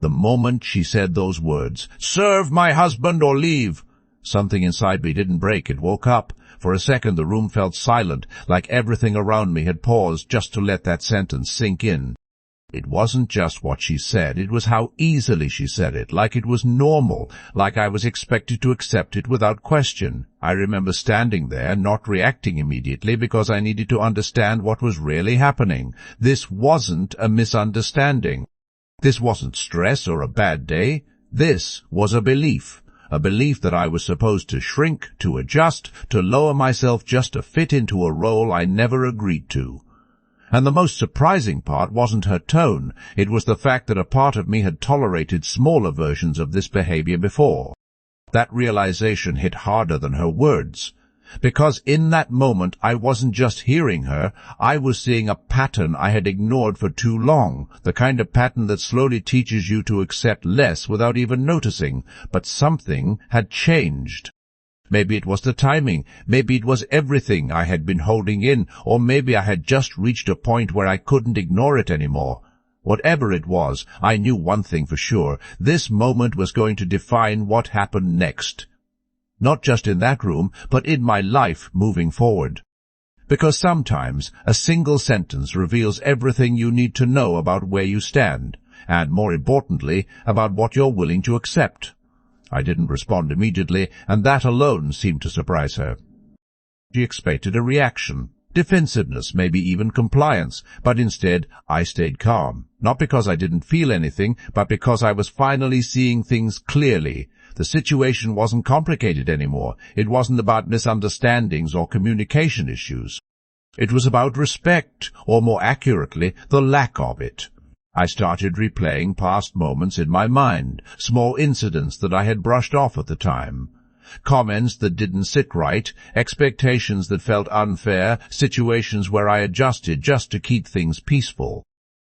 The moment she said those words, "Serve my husband or leave," something inside me didn't break, it woke up. For a second the room felt silent, like everything around me had paused just to let that sentence sink in. It wasn't just what she said, it was how easily she said it, like it was normal, like I was expected to accept it without question. I remember standing there, not reacting immediately, because I needed to understand what was really happening. This wasn't a misunderstanding. This wasn't stress or a bad day. This was a belief that I was supposed to shrink, to adjust, to lower myself just to fit into a role I never agreed to. And the most surprising part wasn't her tone, it was the fact that a part of me had tolerated smaller versions of this behavior before. That realization hit harder than her words. Because in that moment I wasn't just hearing her, I was seeing a pattern I had ignored for too long, the kind of pattern that slowly teaches you to accept less without even noticing. But something had changed. Maybe it was the timing, maybe it was everything I had been holding in, or maybe I had just reached a point where I couldn't ignore it anymore. Whatever it was, I knew one thing for sure: this moment was going to define what happened next. Not just in that room, but in my life moving forward. Because sometimes a single sentence reveals everything you need to know about where you stand, and more importantly, about what you're willing to accept. I didn't respond immediately, and that alone seemed to surprise her. She expected a reaction, defensiveness, maybe even compliance, but instead I stayed calm, not because I didn't feel anything, but because I was finally seeing things clearly. The situation wasn't complicated anymore. It wasn't about misunderstandings or communication issues. It was about respect, or more accurately, the lack of it. I started replaying past moments in my mind, small incidents that I had brushed off at the time. Comments that didn't sit right, expectations that felt unfair, situations where I adjusted just to keep things peaceful.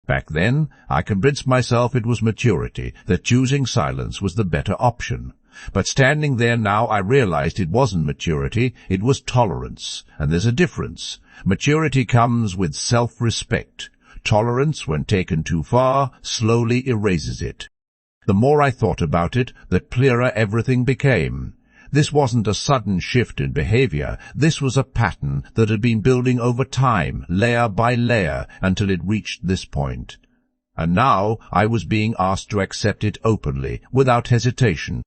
Back then, I convinced myself it was maturity, that choosing silence was the better option. But standing there now, I realized it wasn't maturity, it was tolerance. And there's a difference. Maturity comes with self-respect. Tolerance, when taken too far, slowly erases it. The more I thought about it, the clearer everything became. This wasn't a sudden shift in behavior. This was a pattern that had been building over time, layer by layer, until it reached this point. And now I was being asked to accept it openly, without hesitation.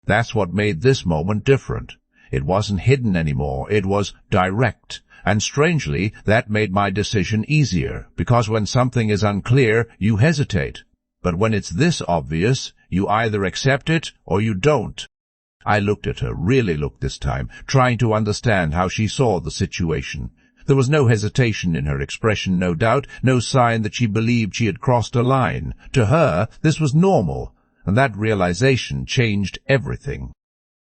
That's what made this moment different. It wasn't hidden anymore. It was direct. And strangely, that made my decision easier, because when something is unclear, you hesitate. But when it's this obvious, you either accept it or you don't. I looked at her, really looked this time, trying to understand how she saw the situation. There was no hesitation in her expression, no doubt, no sign that she believed she had crossed a line. To her, this was normal, and that realization changed everything.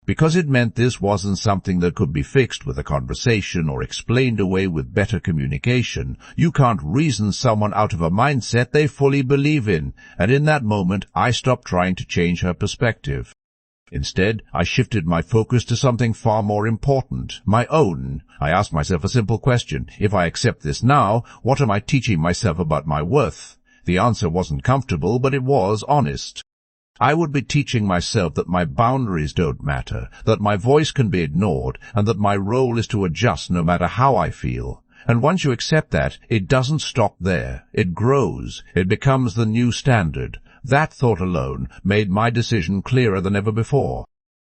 Because it meant this wasn't something that could be fixed with a conversation or explained away with better communication. You can't reason someone out of a mindset they fully believe in, and in that moment I stopped trying to change her perspective. Instead, I shifted my focus to something far more important, my own. I asked myself a simple question: if I accept this now, what am I teaching myself about my worth? The answer wasn't comfortable, but it was honest. I would be teaching myself that my boundaries don't matter, that my voice can be ignored, and that my role is to adjust no matter how I feel. And once you accept that, it doesn't stop there. It grows. It becomes the new standard. That thought alone made my decision clearer than ever before.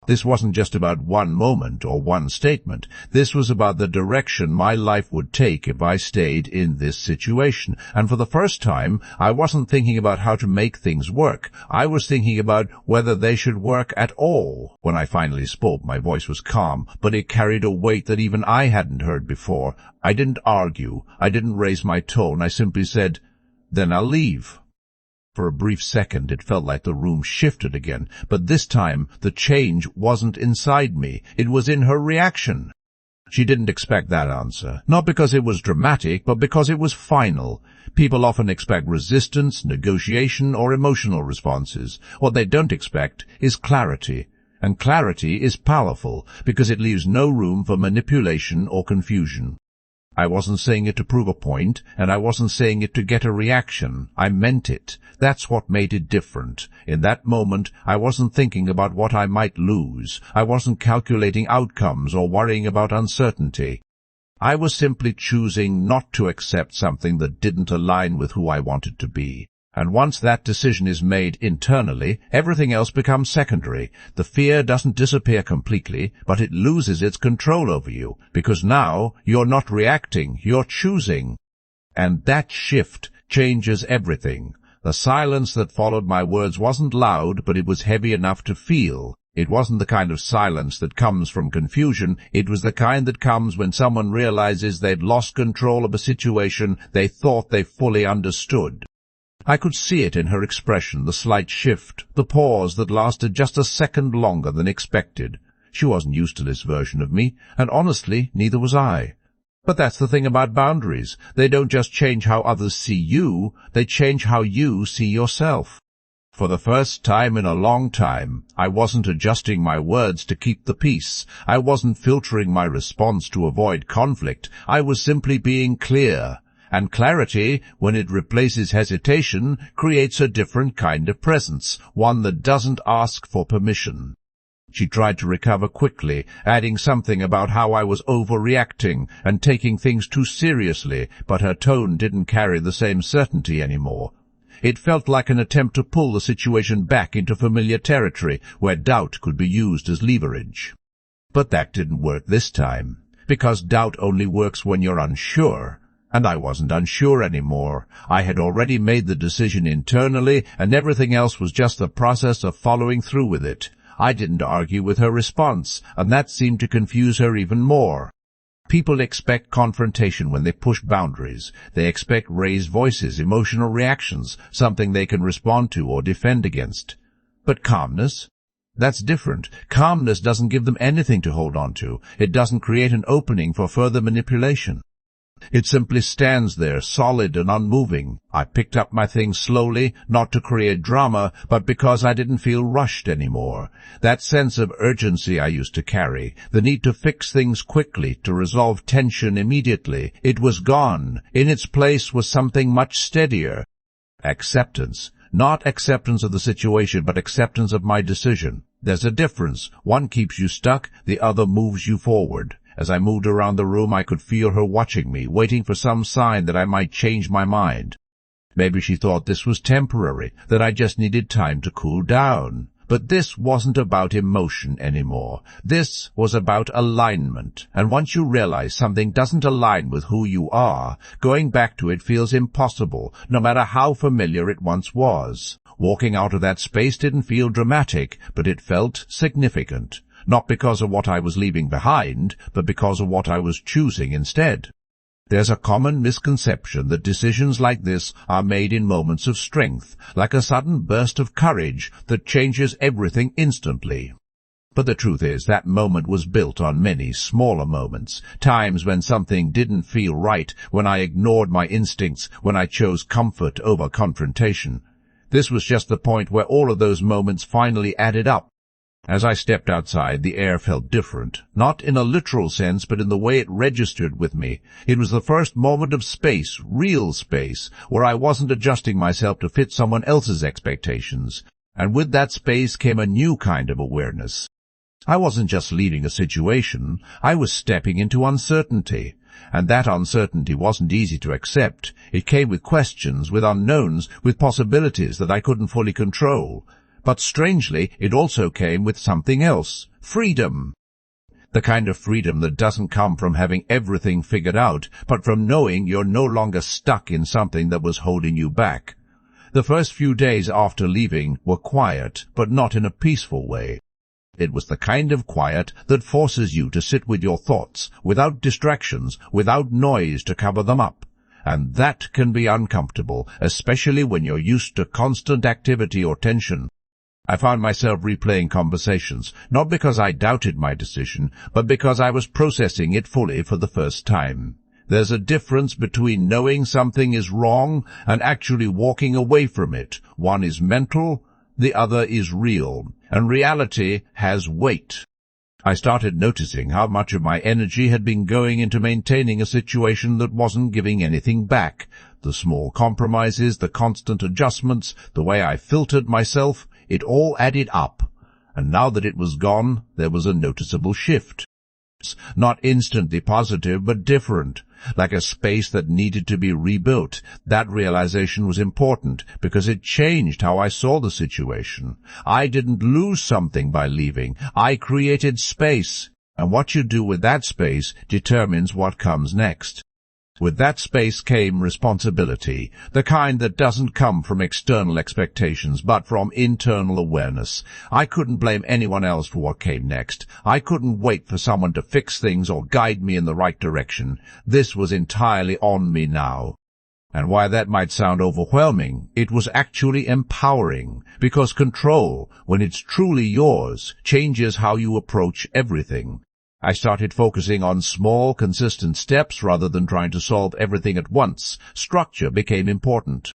This wasn't just about one moment or one statement. This was about the direction my life would take if I stayed in this situation. And for the first time, I wasn't thinking about how to make things work. I was thinking about whether they should work at all. When I finally spoke, my voice was calm, but it carried a weight that even I hadn't heard before. I didn't argue. I didn't raise my tone. I simply said, "Then I'll leave." For a brief second it felt like the room shifted again, but this time the change wasn't inside me, it was in her reaction. She didn't expect that answer, not because it was dramatic, but because it was final. People often expect resistance, negotiation, or emotional responses. What they don't expect is clarity. And clarity is powerful, because it leaves no room for manipulation or confusion. I wasn't saying it to prove a point, and I wasn't saying it to get a reaction. I meant it. That's what made it different. In that moment, I wasn't thinking about what I might lose. I wasn't calculating outcomes or worrying about uncertainty. I was simply choosing not to accept something that didn't align with who I wanted to be. And once that decision is made internally, everything else becomes secondary. The fear doesn't disappear completely, but it loses its control over you, because now you're not reacting, you're choosing. And that shift changes everything. The silence that followed my words wasn't loud, but it was heavy enough to feel. It wasn't the kind of silence that comes from confusion. It was the kind that comes when someone realizes they'd lost control of a situation they thought they fully understood. I could see it in her expression, the slight shift, the pause that lasted just a second longer than expected. She wasn't used to this version of me, and honestly, neither was I. But that's the thing about boundaries. They don't just change how others see you, they change how you see yourself. For the first time in a long time, I wasn't adjusting my words to keep the peace. I wasn't filtering my response to avoid conflict. I was simply being clear. And clarity, when it replaces hesitation, creates a different kind of presence, one that doesn't ask for permission. She tried to recover quickly, adding something about how I was overreacting and taking things too seriously, but her tone didn't carry the same certainty anymore. It felt like an attempt to pull the situation back into familiar territory, where doubt could be used as leverage. But that didn't work this time, because doubt only works when you're unsure. And I wasn't unsure anymore. I had already made the decision internally, and everything else was just the process of following through with it. I didn't argue with her response, and that seemed to confuse her even more. People expect confrontation when they push boundaries. They expect raised voices, emotional reactions, something they can respond to or defend against. But calmness? That's different. Calmness doesn't give them anything to hold on to. It doesn't create an opening for further manipulation. It simply stands there, solid and unmoving. I picked up my things slowly, not to create drama, but because I didn't feel rushed anymore. That sense of urgency I used to carry, the need to fix things quickly, to resolve tension immediately, it was gone. In its place was something much steadier. Acceptance. Not acceptance of the situation, but acceptance of my decision. There's a difference. One keeps you stuck, the other moves you forward. As I moved around the room, I could feel her watching me, waiting for some sign that I might change my mind. Maybe she thought this was temporary, that I just needed time to cool down. But this wasn't about emotion anymore. This was about alignment. And once you realize something doesn't align with who you are, going back to it feels impossible, no matter how familiar it once was. Walking out of that space didn't feel dramatic, but it felt significant. Not because of what I was leaving behind, but because of what I was choosing instead. There's a common misconception that decisions like this are made in moments of strength, like a sudden burst of courage that changes everything instantly. But the truth is that moment was built on many smaller moments, times when something didn't feel right, when I ignored my instincts, when I chose comfort over confrontation. This was just the point where all of those moments finally added up. As I stepped outside, the air felt different, not in a literal sense, but in the way it registered with me. It was the first moment of space, real space, where I wasn't adjusting myself to fit someone else's expectations. And with that space came a new kind of awareness. I wasn't just leaving a situation, I was stepping into uncertainty. And that uncertainty wasn't easy to accept. It came with questions, with unknowns, with possibilities that I couldn't fully control. But strangely, it also came with something else, freedom. The kind of freedom that doesn't come from having everything figured out, but from knowing you're no longer stuck in something that was holding you back. The first few days after leaving were quiet, but not in a peaceful way. It was the kind of quiet that forces you to sit with your thoughts, without distractions, without noise to cover them up. And that can be uncomfortable, especially when you're used to constant activity or tension. I found myself replaying conversations, not because I doubted my decision, but because I was processing it fully for the first time. There's a difference between knowing something is wrong and actually walking away from it. One is mental, the other is real, and reality has weight. I started noticing how much of my energy had been going into maintaining a situation that wasn't giving anything back. The small compromises, the constant adjustments, the way I filtered myself, it all added up. And now that it was gone, there was a noticeable shift. Not instantly positive, but different, like a space that needed to be rebuilt. That realization was important because it changed how I saw the situation. I didn't lose something by leaving. I created space, and what you do with that space determines what comes next. With that space came responsibility, the kind that doesn't come from external expectations, but from internal awareness. I couldn't blame anyone else for what came next. I couldn't wait for someone to fix things or guide me in the right direction. This was entirely on me now. And while that might sound overwhelming, it was actually empowering, because control, when it's truly yours, changes how you approach everything. I started focusing on small, consistent steps rather than trying to solve everything at once. Structure became important.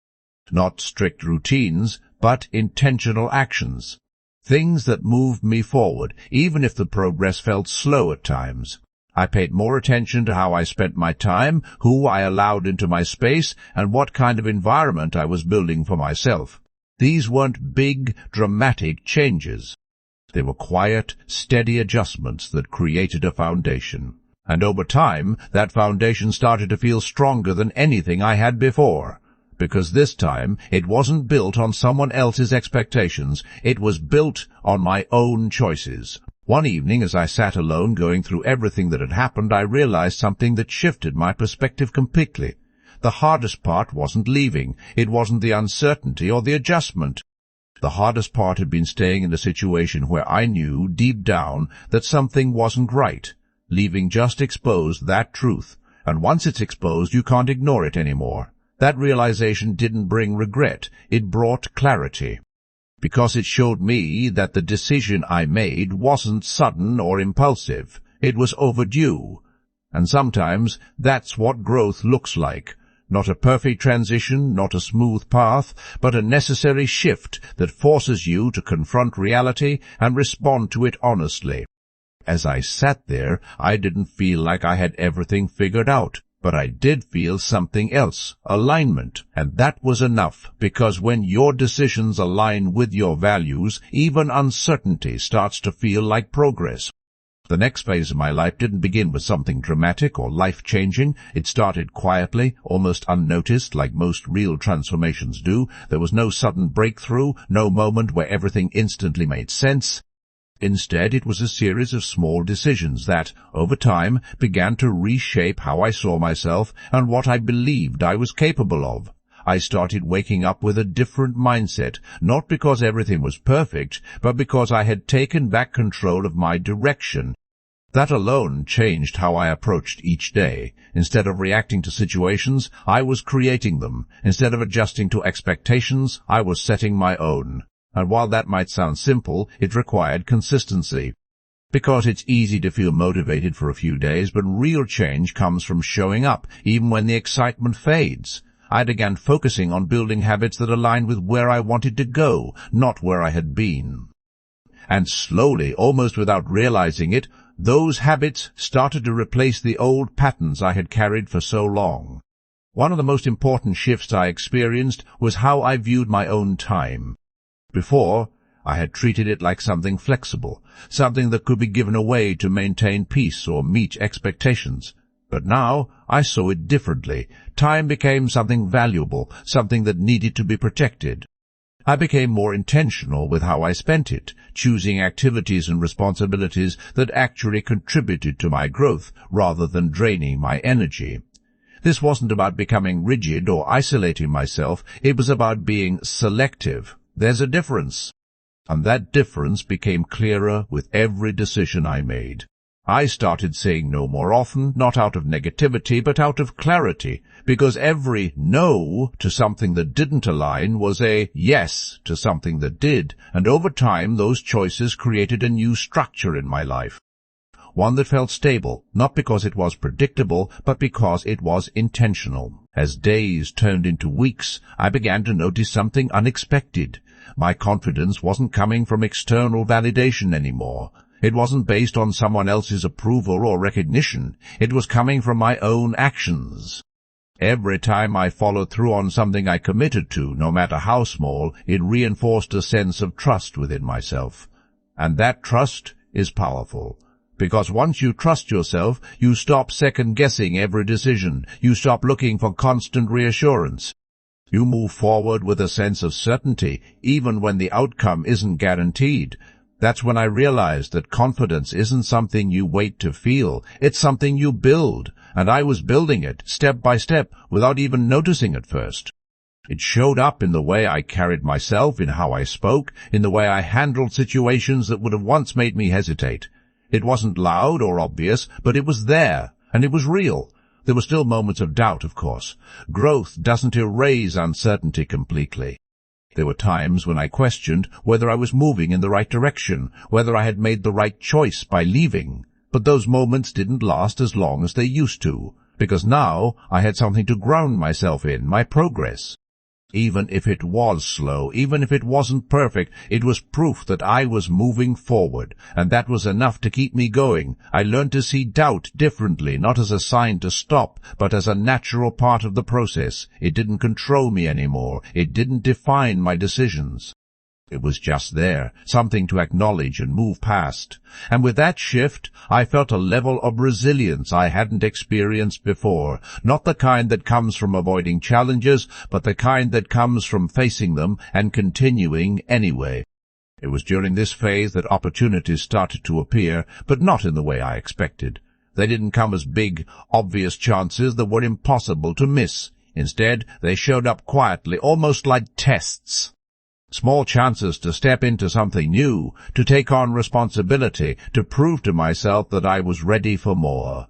Not strict routines, but intentional actions. Things that moved me forward, even if the progress felt slow at times. I paid more attention to how I spent my time, who I allowed into my space, and what kind of environment I was building for myself. These weren't big, dramatic changes. They were quiet, steady adjustments that created a foundation. And over time, that foundation started to feel stronger than anything I had before. Because this time, it wasn't built on someone else's expectations. It was built on my own choices. One evening, as I sat alone going through everything that had happened, I realized something that shifted my perspective completely. The hardest part wasn't leaving. It wasn't the uncertainty or the adjustment. The hardest part had been staying in a situation where I knew, deep down, that something wasn't right. Leaving just exposed that truth, and once it's exposed, you can't ignore it anymore. That realization didn't bring regret, it brought clarity. Because it showed me that the decision I made wasn't sudden or impulsive. It was overdue. And sometimes that's what growth looks like. Not a perfect transition, not a smooth path, but a necessary shift that forces you to confront reality and respond to it honestly. As I sat there, I didn't feel like I had everything figured out, but I did feel something else, alignment. And that was enough, because when your decisions align with your values, even uncertainty starts to feel like progress. The next phase of my life didn't begin with something dramatic or life-changing. It started quietly, almost unnoticed, like most real transformations do. There was no sudden breakthrough, no moment where everything instantly made sense. Instead, it was a series of small decisions that, over time, began to reshape how I saw myself and what I believed I was capable of. I started waking up with a different mindset, not because everything was perfect, but because I had taken back control of my direction. That alone changed how I approached each day. Instead of reacting to situations, I was creating them. Instead of adjusting to expectations, I was setting my own. And while that might sound simple, it required consistency. Because it's easy to feel motivated for a few days, but real change comes from showing up, even when the excitement fades. I began focusing on building habits that aligned with where I wanted to go, not where I had been. And slowly, almost without realizing it, those habits started to replace the old patterns I had carried for so long. One of the most important shifts I experienced was how I viewed my own time. Before, I had treated it like something flexible, something that could be given away to maintain peace or meet expectations. But now I saw it differently. Time became something valuable, something that needed to be protected. I became more intentional with how I spent it, choosing activities and responsibilities that actually contributed to my growth rather than draining my energy. This wasn't about becoming rigid or isolating myself. It was about being selective. There's a difference. And that difference became clearer with every decision I made. I started saying no more often, not out of negativity, but out of clarity, because every no to something that didn't align was a yes to something that did, and over time those choices created a new structure in my life. One that felt stable, not because it was predictable, but because it was intentional. As days turned into weeks, I began to notice something unexpected. My confidence wasn't coming from external validation anymore. It wasn't based on someone else's approval or recognition. It was coming from my own actions. Every time I followed through on something I committed to, no matter how small, it reinforced a sense of trust within myself. And that trust is powerful. Because once you trust yourself, you stop second-guessing every decision. You stop looking for constant reassurance. You move forward with a sense of certainty, even when the outcome isn't guaranteed. That's when I realized that confidence isn't something you wait to feel. It's something you build. And I was building it, step by step, without even noticing at first. It showed up in the way I carried myself, in how I spoke, in the way I handled situations that would have once made me hesitate. It wasn't loud or obvious, but it was there, and it was real. There were still moments of doubt, of course. Growth doesn't erase uncertainty completely. There were times when I questioned whether I was moving in the right direction, whether I had made the right choice by leaving. But those moments didn't last as long as they used to, because now I had something to ground myself in, my progress. Even if it was slow, even if it wasn't perfect, it was proof that I was moving forward, and that was enough to keep me going. I learned to see doubt differently, not as a sign to stop, but as a natural part of the process. It didn't control me anymore. It didn't define my decisions. It was just there, something to acknowledge and move past. And with that shift, I felt a level of resilience I hadn't experienced before, not the kind that comes from avoiding challenges, but the kind that comes from facing them and continuing anyway. It was during this phase that opportunities started to appear, but not in the way I expected. They didn't come as big, obvious chances that were impossible to miss. Instead, they showed up quietly, almost like tests. Small chances to step into something new, to take on responsibility, to prove to myself that I was ready for more.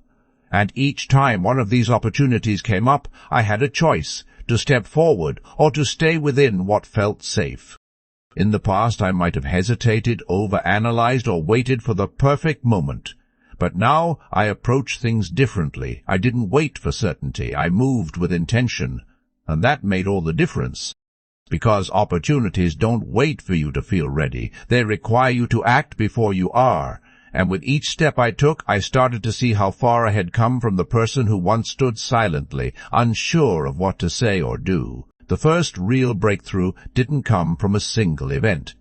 And each time one of these opportunities came up, I had a choice, to step forward or to stay within what felt safe. In the past I might have hesitated, overanalyzed, or waited for the perfect moment. But now I approached things differently. I didn't wait for certainty. I moved with intention. And that made all the difference. Because opportunities don't wait for you to feel ready. They require you to act before you are. And with each step I took, I started to see how far I had come from the person who once stood silently, unsure of what to say or do. The first real breakthrough didn't come from a single event.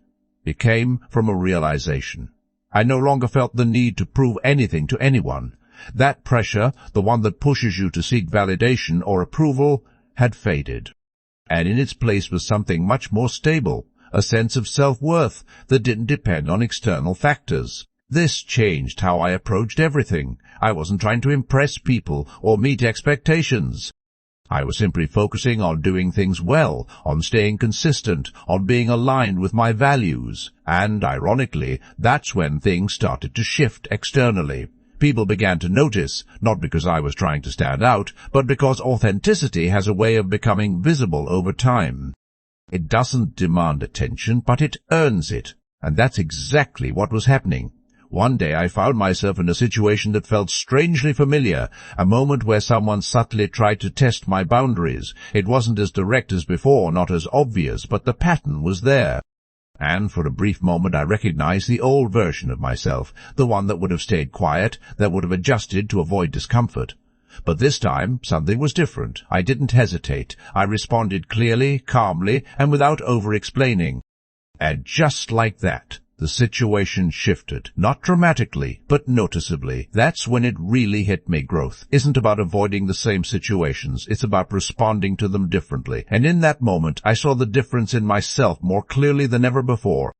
It came from a realization. I no longer felt the need to prove anything to anyone. That pressure, the one that pushes you to seek validation or approval, had faded. And in its place was something much more stable, a sense of self-worth that didn't depend on external factors. This changed how I approached everything. I wasn't trying to impress people or meet expectations. I was simply focusing on doing things well, on staying consistent, on being aligned with my values. And, ironically, that's when things started to shift externally. People began to notice, not because I was trying to stand out, but because authenticity has a way of becoming visible over time. It doesn't demand attention, but it earns it. And that's exactly what was happening. One day I found myself in a situation that felt strangely familiar, a moment where someone subtly tried to test my boundaries. It wasn't as direct as before, not as obvious, but the pattern was there. And for a brief moment I recognized the old version of myself, the one that would have stayed quiet, that would have adjusted to avoid discomfort. But this time something was different. I didn't hesitate. I responded clearly, calmly, and without over-explaining. And just like that, the situation shifted, not dramatically, but noticeably. That's when it really hit me. Growth isn't about avoiding the same situations. It's about responding to them differently. And in that moment, I saw the difference in myself more clearly than ever before.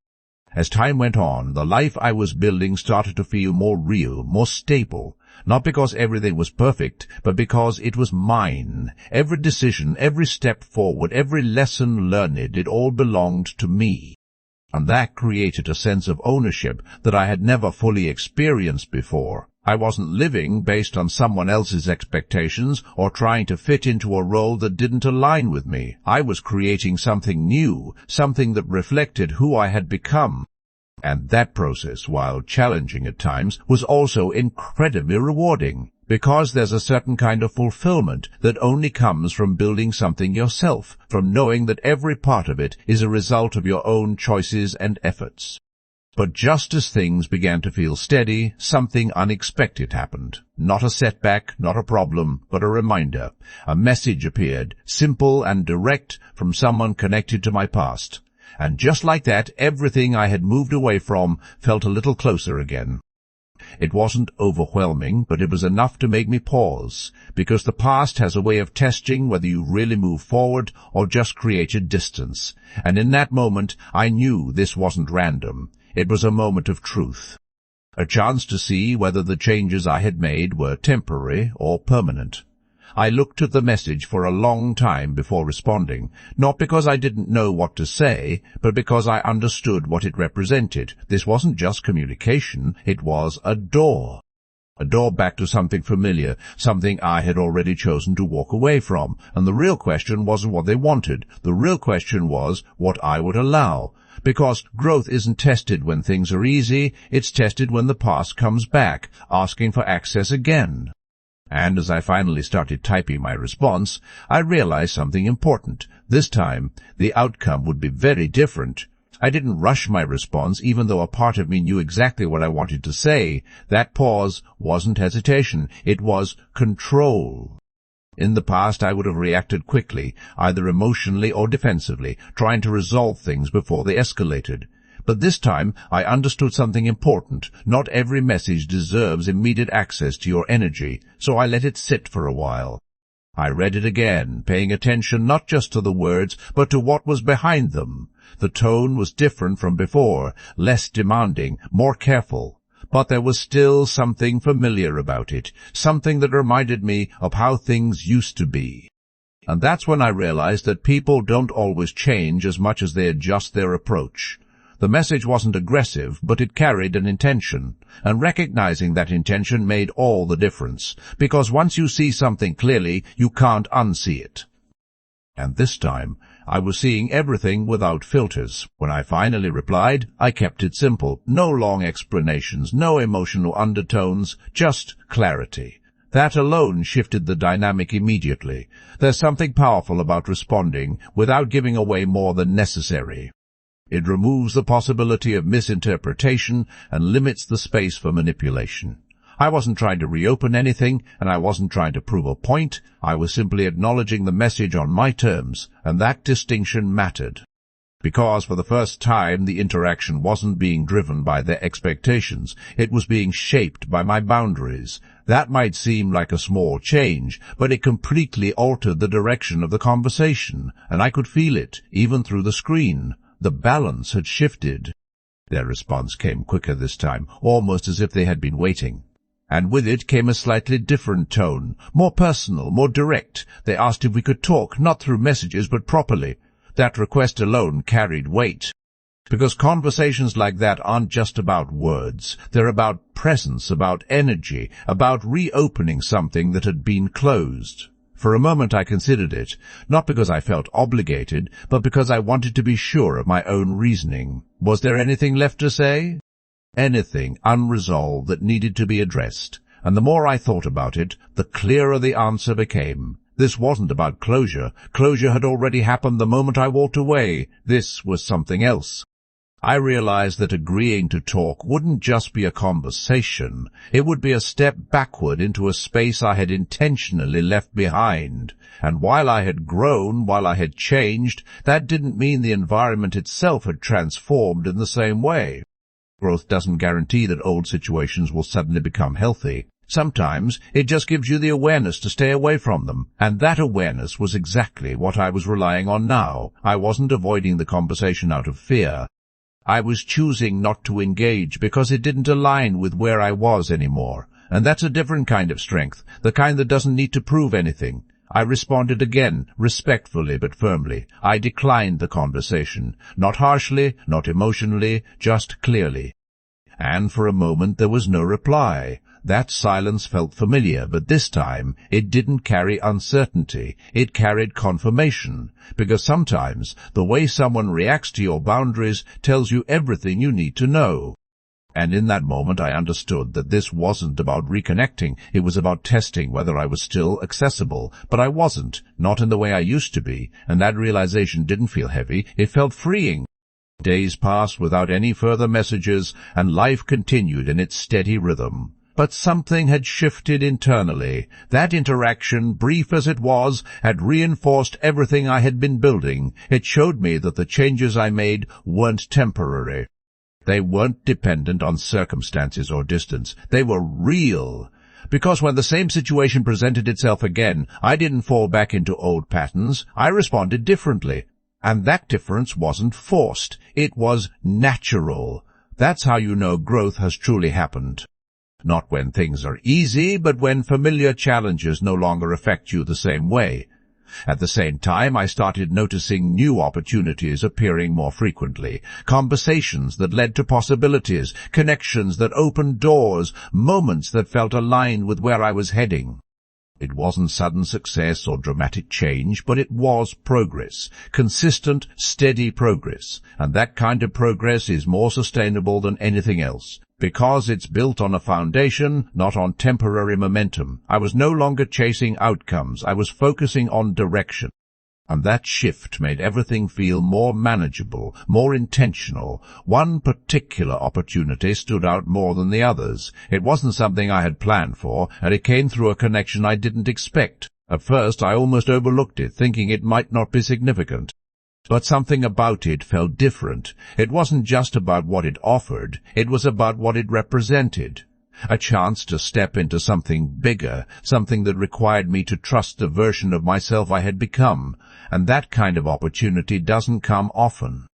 As time went on, the life I was building started to feel more real, more stable. Not because everything was perfect, but because it was mine. Every decision, every step forward, every lesson learned, it all belonged to me. And that created a sense of ownership that I had never fully experienced before. I wasn't living based on someone else's expectations or trying to fit into a role that didn't align with me. I was creating something new, something that reflected who I had become. And that process, while challenging at times, was also incredibly rewarding. Because there's a certain kind of fulfillment that only comes from building something yourself, from knowing that every part of it is a result of your own choices and efforts. But just as things began to feel steady, something unexpected happened. Not a setback, not a problem, but a reminder. A message appeared, simple and direct, from someone connected to my past. And just like that, everything I had moved away from felt a little closer again. It wasn't overwhelming, but it was enough to make me pause, because the past has a way of testing whether you really move forward or just created distance. And in that moment, I knew this wasn't random. It was a moment of truth. A chance to see whether the changes I had made were temporary or permanent. I looked at the message for a long time before responding, not because I didn't know what to say, but because I understood what it represented. This wasn't just communication, it was a door. A door back to something familiar, something I had already chosen to walk away from. And the real question wasn't what they wanted. The real question was what I would allow. Because growth isn't tested when things are easy, it's tested when the past comes back, asking for access again. And as I finally started typing my response, I realized something important. This time, the outcome would be very different. I didn't rush my response, even though a part of me knew exactly what I wanted to say. That pause wasn't hesitation. It was control. In the past, I would have reacted quickly, either emotionally or defensively, trying to resolve things before they escalated. But this time, I understood something important. Not every message deserves immediate access to your energy, so I let it sit for a while. I read it again, paying attention not just to the words, but to what was behind them. The tone was different from before, less demanding, more careful. But there was still something familiar about it, something that reminded me of how things used to be. And that's when I realized that people don't always change as much as they adjust their approach. The message wasn't aggressive, but it carried an intention, and recognizing that intention made all the difference, because once you see something clearly, you can't unsee it. And this time, I was seeing everything without filters. When I finally replied, I kept it simple. No long explanations, no emotional undertones, just clarity. That alone shifted the dynamic immediately. There's something powerful about responding without giving away more than necessary. It removes the possibility of misinterpretation and limits the space for manipulation. I wasn't trying to reopen anything, and I wasn't trying to prove a point. I was simply acknowledging the message on my terms, and that distinction mattered. Because for the first time the interaction wasn't being driven by their expectations, it was being shaped by my boundaries. That might seem like a small change, but it completely altered the direction of the conversation, and I could feel it, even through the screen. The balance had shifted. Their response came quicker this time, almost as if they had been waiting. And with it came a slightly different tone, more personal, more direct. They asked if we could talk, not through messages, but properly. That request alone carried weight. Because conversations like that aren't just about words. They're about presence, about energy, about reopening something that had been closed. For a moment I considered it, not because I felt obligated, but because I wanted to be sure of my own reasoning. Was there anything left to say? Anything unresolved that needed to be addressed. And the more I thought about it, the clearer the answer became. This wasn't about closure. Closure had already happened the moment I walked away. This was something else. I realized that agreeing to talk wouldn't just be a conversation. It would be a step backward into a space I had intentionally left behind. And while I had grown, while I had changed, that didn't mean the environment itself had transformed in the same way. Growth doesn't guarantee that old situations will suddenly become healthy. Sometimes it just gives you the awareness to stay away from them. And that awareness was exactly what I was relying on now. I wasn't avoiding the conversation out of fear. I was choosing not to engage because it didn't align with where I was anymore. And that's a different kind of strength, the kind that doesn't need to prove anything. I responded again, respectfully but firmly. I declined the conversation, not harshly, not emotionally, just clearly. And for a moment there was no reply. That silence felt familiar, but this time it didn't carry uncertainty. It carried confirmation, because sometimes the way someone reacts to your boundaries tells you everything you need to know. And in that moment I understood that this wasn't about reconnecting. It was about testing whether I was still accessible. But I wasn't, not in the way I used to be, and that realization didn't feel heavy. It felt freeing. Days passed without any further messages, and life continued in its steady rhythm. But something had shifted internally. That interaction, brief as it was, had reinforced everything I had been building. It showed me that the changes I made weren't temporary. They weren't dependent on circumstances or distance. They were real. Because when the same situation presented itself again, I didn't fall back into old patterns. I responded differently. And that difference wasn't forced. It was natural. That's how you know growth has truly happened. Not when things are easy, but when familiar challenges no longer affect you the same way. At the same time, I started noticing new opportunities appearing more frequently, conversations that led to possibilities, connections that opened doors, moments that felt aligned with where I was heading. It wasn't sudden success or dramatic change, but it was progress, consistent, steady progress, and that kind of progress is more sustainable than anything else, because it's built on a foundation, not on temporary momentum. I was no longer chasing outcomes, I was focusing on direction. And that shift made everything feel more manageable, more intentional. One particular opportunity stood out more than the others. It wasn't something I had planned for, and it came through a connection I didn't expect. At first, I almost overlooked it, thinking it might not be significant. But something about it felt different. It wasn't just about what it offered, it was about what it represented. A chance to step into something bigger, something that required me to trust the version of myself I had become, and that kind of opportunity doesn't come often.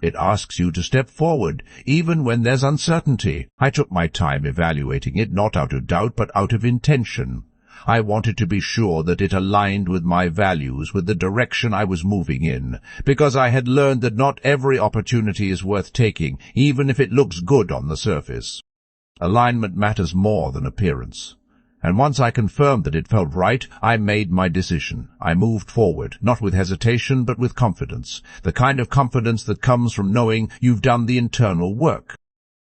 It asks you to step forward, even when there's uncertainty. I took my time evaluating it, not out of doubt, but out of intention. I wanted to be sure that it aligned with my values, with the direction I was moving in, because I had learned that not every opportunity is worth taking, even if it looks good on the surface. Alignment matters more than appearance. And once I confirmed that it felt right, I made my decision. I moved forward, not with hesitation, but with confidence. The kind of confidence that comes from knowing you've done the internal work.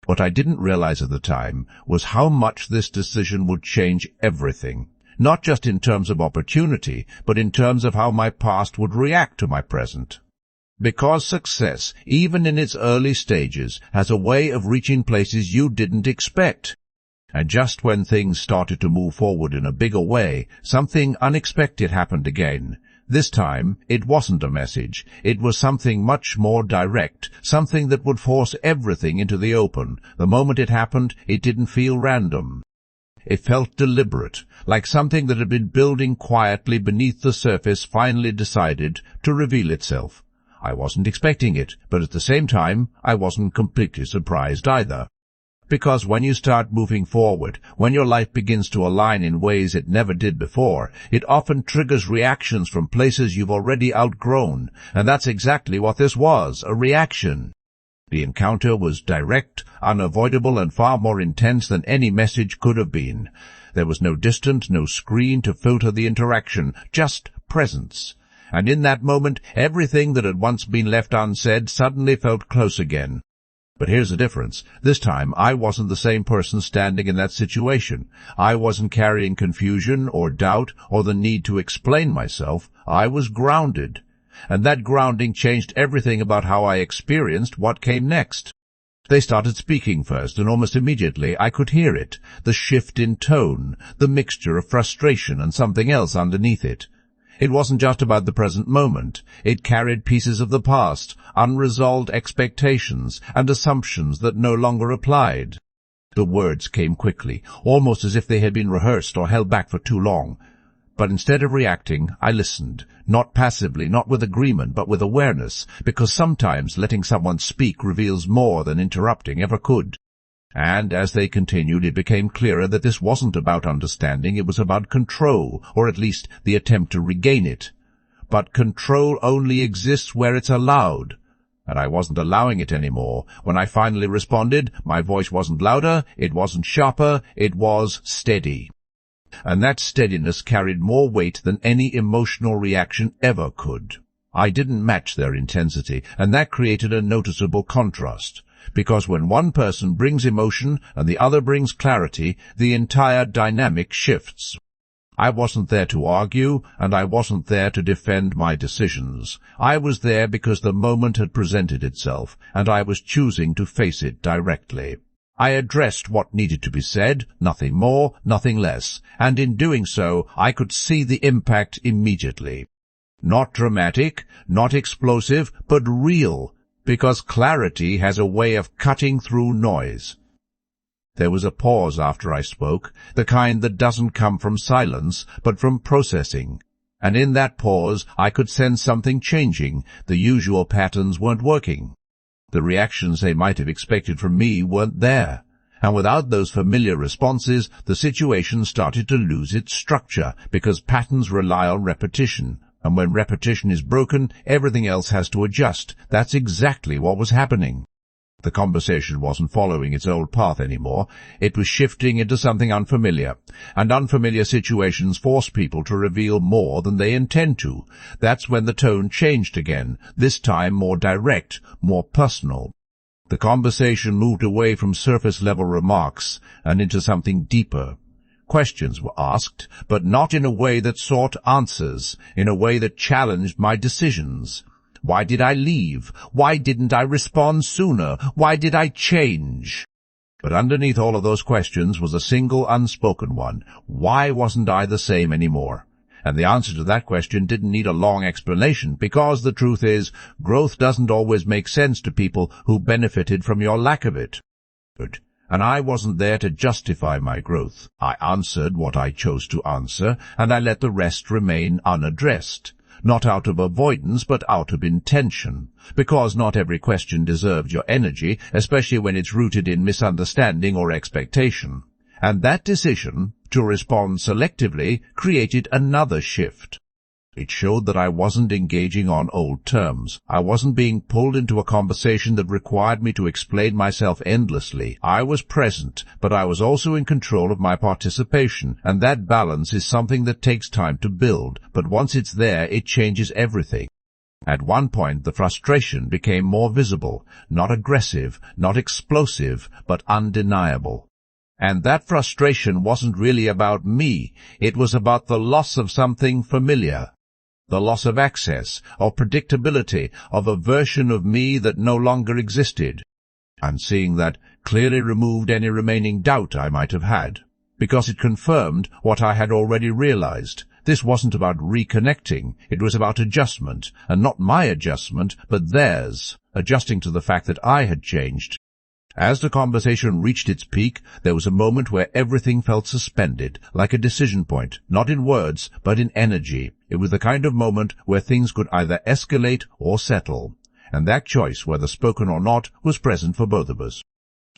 What I didn't realize at the time was how much this decision would change everything. Not just in terms of opportunity, but in terms of how my past would react to my present. Because success, even in its early stages, has a way of reaching places you didn't expect. And just when things started to move forward in a bigger way, something unexpected happened again. This time, it wasn't a message. It was something much more direct, something that would force everything into the open. The moment it happened, it didn't feel random. It felt deliberate, like something that had been building quietly beneath the surface finally decided to reveal itself. I wasn't expecting it, but at the same time, I wasn't completely surprised either. Because when you start moving forward, when your life begins to align in ways it never did before, it often triggers reactions from places you've already outgrown, and that's exactly what this was, a reaction. The encounter was direct, unavoidable, and far more intense than any message could have been. There was no distance, no screen to filter the interaction, just presence. And in that moment, everything that had once been left unsaid suddenly felt close again. But here's the difference. This time, I wasn't the same person standing in that situation. I wasn't carrying confusion or doubt or the need to explain myself. I was grounded. And that grounding changed everything about how I experienced what came next. They started speaking first, and almost immediately I could hear it, the shift in tone, the mixture of frustration and something else underneath it. It wasn't just about the present moment. It carried pieces of the past, unresolved expectations, and assumptions that no longer applied. The words came quickly, almost as if they had been rehearsed or held back for too long. But instead of reacting, I listened, not passively, not with agreement, but with awareness, because sometimes letting someone speak reveals more than interrupting ever could. And as they continued, it became clearer that this wasn't about understanding, it was about control, or at least the attempt to regain it. But control only exists where it's allowed. And I wasn't allowing it anymore. When I finally responded, my voice wasn't louder, it wasn't sharper, it was steady. And that steadiness carried more weight than any emotional reaction ever could. I didn't match their intensity, and that created a noticeable contrast. Because when one person brings emotion and the other brings clarity, the entire dynamic shifts. I wasn't there to argue, and I wasn't there to defend my decisions. I was there because the moment had presented itself, and I was choosing to face it directly. I addressed what needed to be said, nothing more, nothing less, and in doing so I could see the impact immediately. Not dramatic, not explosive, but real, because clarity has a way of cutting through noise. There was a pause after I spoke, the kind that doesn't come from silence, but from processing. And in that pause I could sense something changing. The usual patterns weren't working. The reactions they might have expected from me weren't there. And without those familiar responses, the situation started to lose its structure, because patterns rely on repetition. And when repetition is broken, everything else has to adjust. That's exactly what was happening. The conversation wasn't following its old path anymore. It was shifting into something unfamiliar, and unfamiliar situations force people to reveal more than they intend to. That's when the tone changed again, this time more direct, more personal. The conversation moved away from surface-level remarks and into something deeper. Questions were asked, but not in a way that sought answers, in a way that challenged my decisions. Why did I leave? Why didn't I respond sooner? Why did I change? But underneath all of those questions was a single unspoken one. Why wasn't I the same anymore? And the answer to that question didn't need a long explanation, because the truth is, growth doesn't always make sense to people who benefited from your lack of it. And I wasn't there to justify my growth. I answered what I chose to answer, and I let the rest remain unaddressed. Not out of avoidance, but out of intention, because not every question deserved your energy, especially when it's rooted in misunderstanding or expectation. And that decision, to respond selectively, created another shift. It showed that I wasn't engaging on old terms. I wasn't being pulled into a conversation that required me to explain myself endlessly. I was present, but I was also in control of my participation, and that balance is something that takes time to build, but once it's there, it changes everything. At one point, the frustration became more visible, not aggressive, not explosive, but undeniable. And that frustration wasn't really about me. It was about the loss of something familiar. The loss of access, of predictability, of a version of me that no longer existed. And seeing that clearly removed any remaining doubt I might have had, because it confirmed what I had already realized. This wasn't about reconnecting, it was about adjustment, and not my adjustment, but theirs, adjusting to the fact that I had changed. As the conversation reached its peak, there was a moment where everything felt suspended, like a decision point, not in words, but in energy. It was the kind of moment where things could either escalate or settle, and that choice, whether spoken or not, was present for both of us.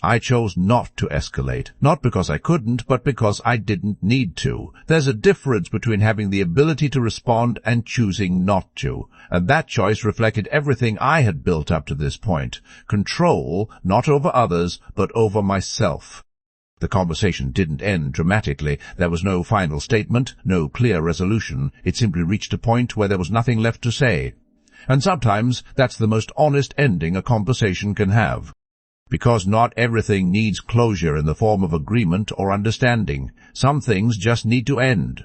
I chose not to escalate, not because I couldn't, but because I didn't need to. There's a difference between having the ability to respond and choosing not to, and that choice reflected everything I had built up to this point. Control, not over others, but over myself. The conversation didn't end dramatically. There was no final statement, no clear resolution. It simply reached a point where there was nothing left to say. And sometimes that's the most honest ending a conversation can have. Because not everything needs closure in the form of agreement or understanding. Some things just need to end.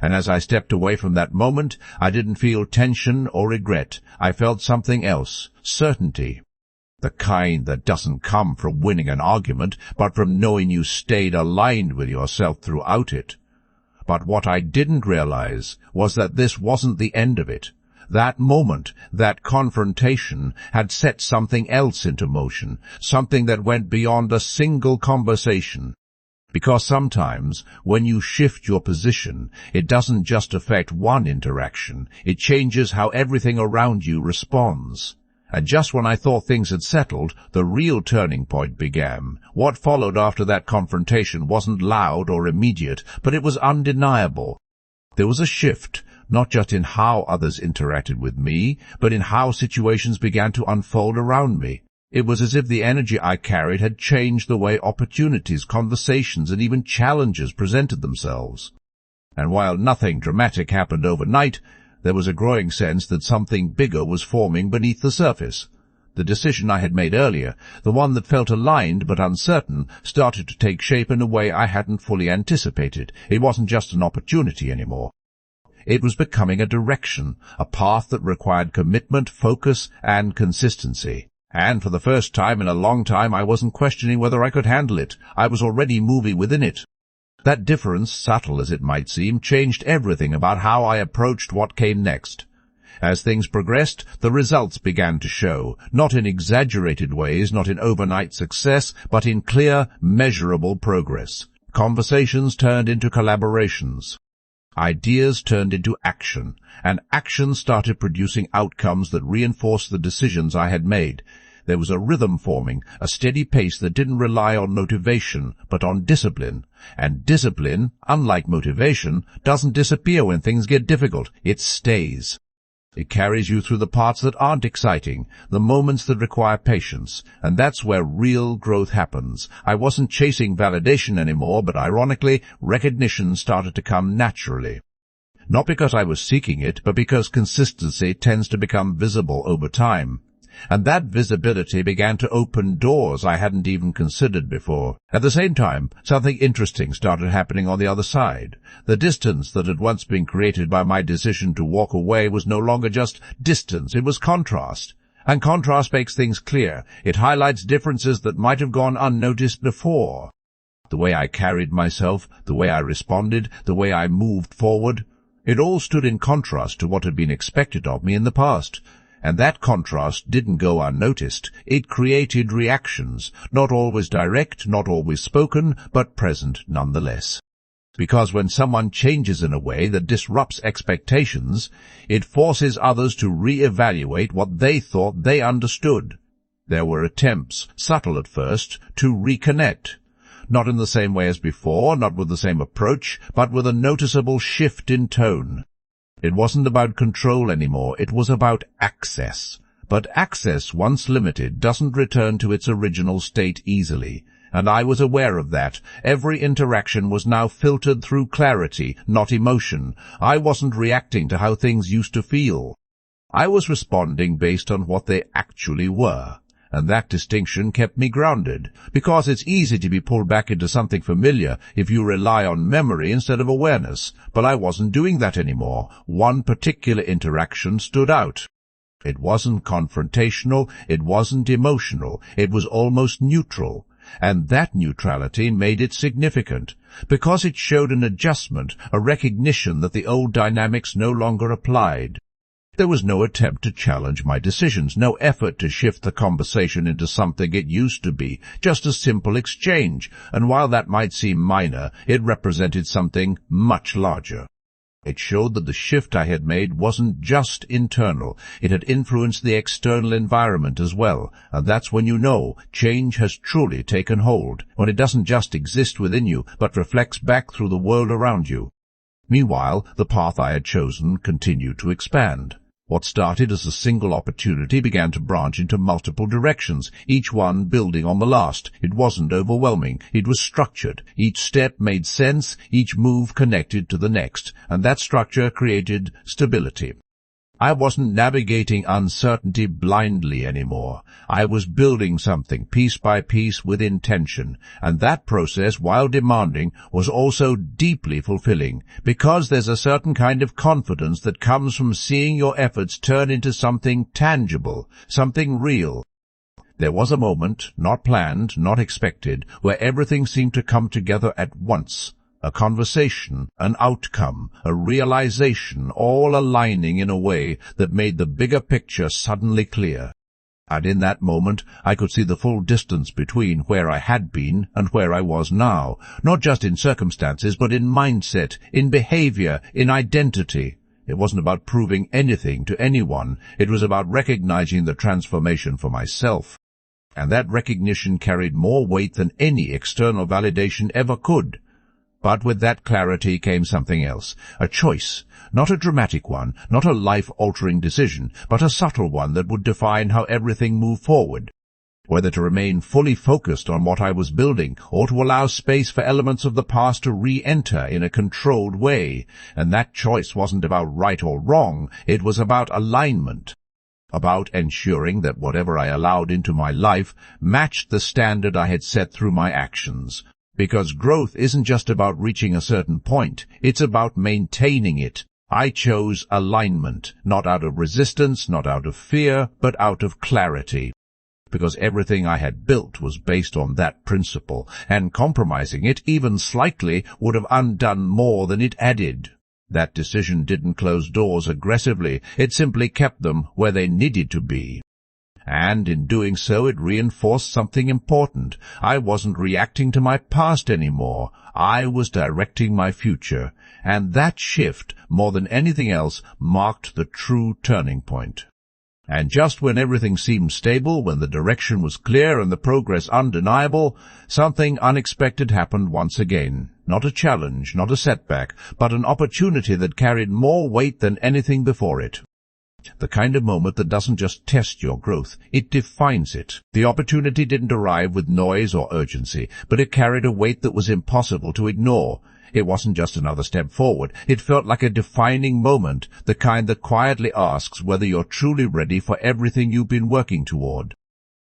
And as I stepped away from that moment, I didn't feel tension or regret. I felt something else, certainty. The kind that doesn't come from winning an argument, but from knowing you stayed aligned with yourself throughout it. But what I didn't realize was that this wasn't the end of it. That moment, that confrontation, had set something else into motion, something that went beyond a single conversation. Because sometimes, when you shift your position, it doesn't just affect one interaction, it changes how everything around you responds. And just when I thought things had settled, the real turning point began. What followed after that confrontation wasn't loud or immediate, but it was undeniable. There was a shift, not just in how others interacted with me, but in how situations began to unfold around me. It was as if the energy I carried had changed the way opportunities, conversations, and even challenges presented themselves. And while nothing dramatic happened overnight, there was a growing sense that something bigger was forming beneath the surface. The decision I had made earlier, the one that felt aligned but uncertain, started to take shape in a way I hadn't fully anticipated. It wasn't just an opportunity anymore. It was becoming a direction, a path that required commitment, focus, and consistency. And for the first time in a long time, I wasn't questioning whether I could handle it. I was already moving within it. That difference, subtle as it might seem, changed everything about how I approached what came next. As things progressed, the results began to show, not in exaggerated ways, not in overnight success, but in clear, measurable progress. Conversations turned into collaborations. Ideas turned into action, and action started producing outcomes that reinforced the decisions I had made. There was a rhythm forming, a steady pace that didn't rely on motivation, but on discipline. And discipline, unlike motivation, doesn't disappear when things get difficult. It stays. It carries you through the parts that aren't exciting, the moments that require patience, and that's where real growth happens. I wasn't chasing validation anymore, but ironically, recognition started to come naturally. Not because I was seeking it, but because consistency tends to become visible over time. And that visibility began to open doors I hadn't even considered before. At the same time, something interesting started happening on the other side. The distance that had once been created by my decision to walk away was no longer just distance, it was contrast. And contrast makes things clear. It highlights differences that might have gone unnoticed before. The way I carried myself, the way I responded, the way I moved forward, it all stood in contrast to what had been expected of me in the past. And that contrast didn't go unnoticed. It created reactions, not always direct, not always spoken, but present nonetheless. Because when someone changes in a way that disrupts expectations, it forces others to re-evaluate what they thought they understood. There were attempts, subtle at first, to reconnect. Not in the same way as before, not with the same approach, but with a noticeable shift in tone. It wasn't about control anymore, it was about access. But access, once limited, doesn't return to its original state easily. And I was aware of that. Every interaction was now filtered through clarity, not emotion. I wasn't reacting to how things used to feel. I was responding based on what they actually were. And that distinction kept me grounded, because it's easy to be pulled back into something familiar if you rely on memory instead of awareness. But I wasn't doing that anymore. One particular interaction stood out. It wasn't confrontational, it wasn't emotional, it was almost neutral. And that neutrality made it significant, because it showed an adjustment, a recognition that the old dynamics no longer applied. There was no attempt to challenge my decisions, no effort to shift the conversation into something it used to be, just a simple exchange, and while that might seem minor, it represented something much larger. It showed that the shift I had made wasn't just internal, it had influenced the external environment as well, and that's when you know change has truly taken hold, when it doesn't just exist within you, but reflects back through the world around you. Meanwhile, the path I had chosen continued to expand. What started as a single opportunity began to branch into multiple directions, each one building on the last. It wasn't overwhelming. It was structured. Each step made sense, each move connected to the next, and that structure created stability. I wasn't navigating uncertainty blindly anymore. I was building something piece by piece with intention, and that process, while demanding, was also deeply fulfilling, because there's a certain kind of confidence that comes from seeing your efforts turn into something tangible, something real. There was a moment, not planned, not expected, where everything seemed to come together at once. A conversation, an outcome, a realization, all aligning in a way that made the bigger picture suddenly clear. And in that moment, I could see the full distance between where I had been and where I was now, not just in circumstances, but in mindset, in behavior, in identity. It wasn't about proving anything to anyone. It was about recognizing the transformation for myself. And that recognition carried more weight than any external validation ever could. But with that clarity came something else, a choice, not a dramatic one, not a life-altering decision, but a subtle one that would define how everything moved forward. Whether to remain fully focused on what I was building, or to allow space for elements of the past to re-enter in a controlled way. And that choice wasn't about right or wrong, it was about alignment. about ensuring that whatever I allowed into my life matched the standard I had set through my actions. Because growth isn't just about reaching a certain point, it's about maintaining it. I chose alignment, not out of resistance, not out of fear, but out of clarity. Because everything I had built was based on that principle, and compromising it even slightly would have undone more than it added. That decision didn't close doors aggressively, it simply kept them where they needed to be. And in doing so it reinforced something important. I wasn't reacting to my past anymore. I was directing my future. And that shift, more than anything else, marked the true turning point. And just when everything seemed stable, when the direction was clear and the progress undeniable, something unexpected happened once again. Not a challenge, not a setback, but an opportunity that carried more weight than anything before it. The kind of moment that doesn't just test your growth, it defines it. The opportunity didn't arrive with noise or urgency, but it carried a weight that was impossible to ignore. It wasn't just another step forward. It felt like a defining moment, the kind that quietly asks whether you're truly ready for everything you've been working toward.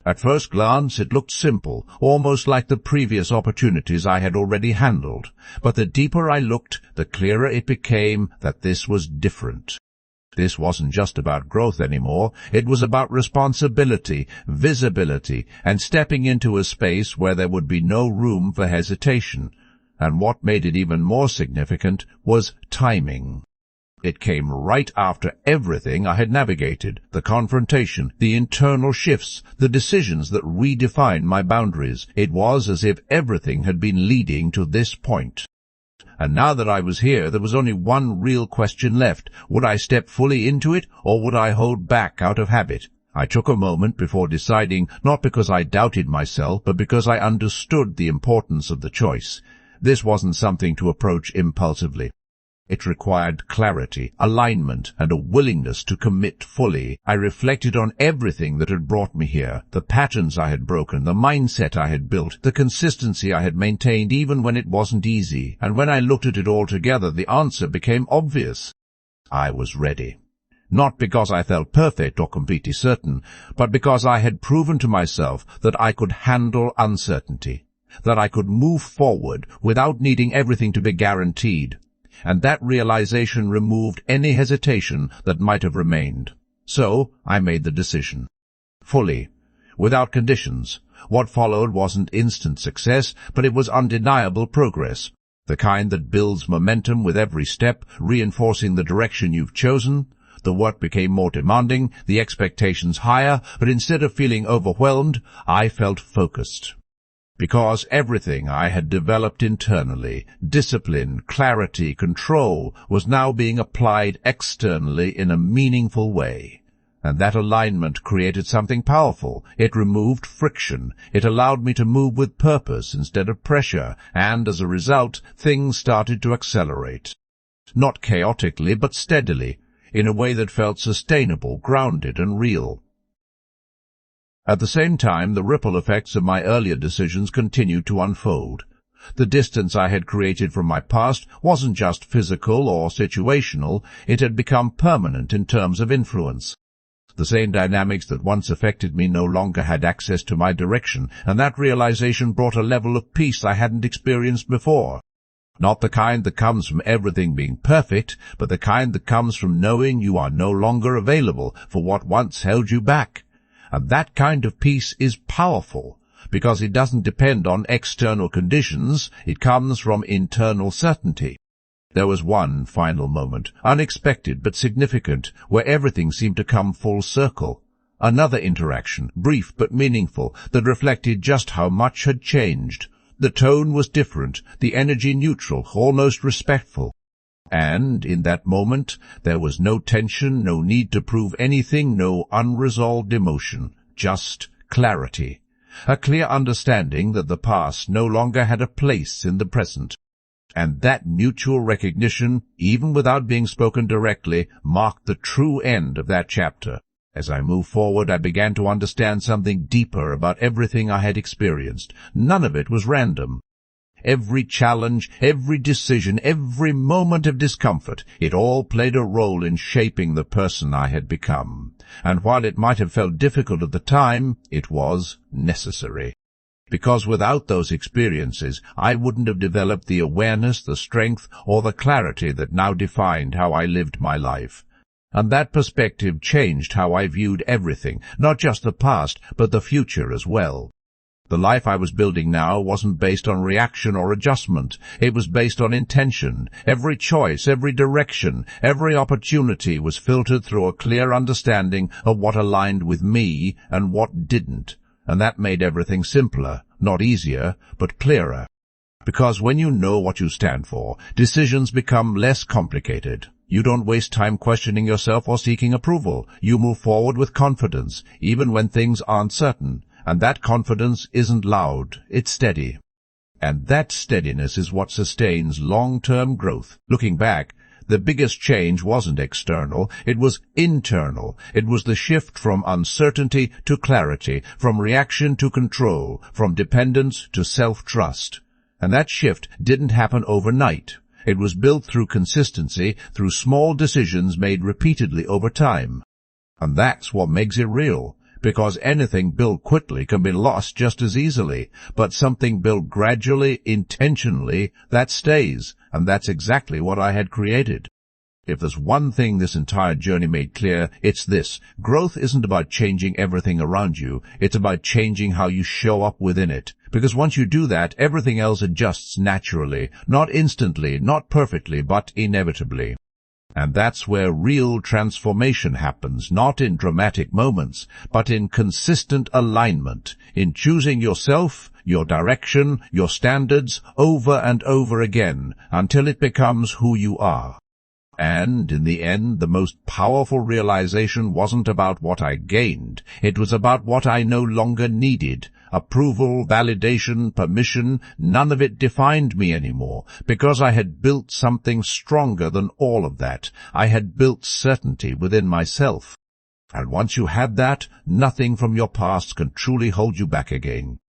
At first glance, it looked simple, almost like the previous opportunities I had already handled. But the deeper I looked, the clearer it became that this was different. This wasn't just about growth anymore. It was about responsibility, visibility, and stepping into a space where there would be no room for hesitation. And what made it even more significant was timing. It came right after everything I had navigated, the confrontation, the internal shifts, the decisions that redefined my boundaries. It was as if everything had been leading to this point. And now that I was here, there was only one real question left. Would I step fully into it, or would I hold back out of habit? I took a moment before deciding, not because I doubted myself, but because I understood the importance of the choice. This wasn't something to approach impulsively. It required clarity, alignment, and a willingness to commit fully. I reflected on everything that had brought me here, the patterns I had broken, the mindset I had built, the consistency I had maintained even when it wasn't easy. And when I looked at it all together, the answer became obvious. I was ready. Not because I felt perfect or completely certain, but because I had proven to myself that I could handle uncertainty, that I could move forward without needing everything to be guaranteed. And that realization removed any hesitation that might have remained. So I made the decision. Fully, without conditions. What followed wasn't instant success, but it was undeniable progress. The kind that builds momentum with every step, reinforcing the direction you've chosen. The work became more demanding, the expectations higher, but instead of feeling overwhelmed, I felt focused. Because everything I had developed internally, discipline, clarity, control, was now being applied externally in a meaningful way. And that alignment created something powerful. It removed friction. It allowed me to move with purpose instead of pressure, and as a result, things started to accelerate. Not chaotically, but steadily, in a way that felt sustainable, grounded, and real. At the same time, the ripple effects of my earlier decisions continued to unfold. The distance I had created from my past wasn't just physical or situational, it had become permanent in terms of influence. The same dynamics that once affected me no longer had access to my direction, and that realization brought a level of peace I hadn't experienced before. Not the kind that comes from everything being perfect, but the kind that comes from knowing you are no longer available for what once held you back. And that kind of peace is powerful, because it doesn't depend on external conditions, it comes from internal certainty. There was one final moment, unexpected but significant, where everything seemed to come full circle. Another interaction, brief but meaningful, that reflected just how much had changed. The tone was different, the energy neutral, almost respectful. And in that moment there was no tension, no need to prove anything, no unresolved emotion, just clarity. A clear understanding that the past no longer had a place in the present. And that mutual recognition, even without being spoken directly, marked the true end of that chapter. As I moved forward, I began to understand something deeper about everything I had experienced. None of it was random. Every challenge, every decision, every moment of discomfort, it all played a role in shaping the person I had become. And while it might have felt difficult at the time, it was necessary. Because without those experiences, I wouldn't have developed the awareness, the strength, or the clarity that now defined how I lived my life. And that perspective changed how I viewed everything, not just the past, but the future as well. The life I was building now wasn't based on reaction or adjustment. It was based on intention. Every choice, every direction, every opportunity was filtered through a clear understanding of what aligned with me and what didn't. And that made everything simpler, not easier, but clearer. Because when you know what you stand for, decisions become less complicated. You don't waste time questioning yourself or seeking approval. You move forward with confidence, even when things aren't certain. And that confidence isn't loud, it's steady. And that steadiness is what sustains long-term growth. Looking back, the biggest change wasn't external, it was internal. It was the shift from uncertainty to clarity, from reaction to control, from dependence to self-trust. And that shift didn't happen overnight. It was built through consistency, through small decisions made repeatedly over time. And that's what makes it real, because anything built quickly can be lost just as easily, but something built gradually, intentionally, that stays, and that's exactly what I had created. If there's one thing this entire journey made clear, it's this. Growth isn't about changing everything around you. It's about changing how you show up within it. Because once you do that, everything else adjusts naturally. Not instantly, not perfectly, but inevitably. And that's where real transformation happens, not in dramatic moments, but in consistent alignment, in choosing yourself, your direction, your standards, over and over again, until it becomes who you are. And, in the end, the most powerful realization wasn't about what I gained. It was about what I no longer needed. Approval, validation, permission, none of it defined me anymore, because I had built something stronger than all of that. I had built certainty within myself. And once you had that, nothing from your past can truly hold you back again.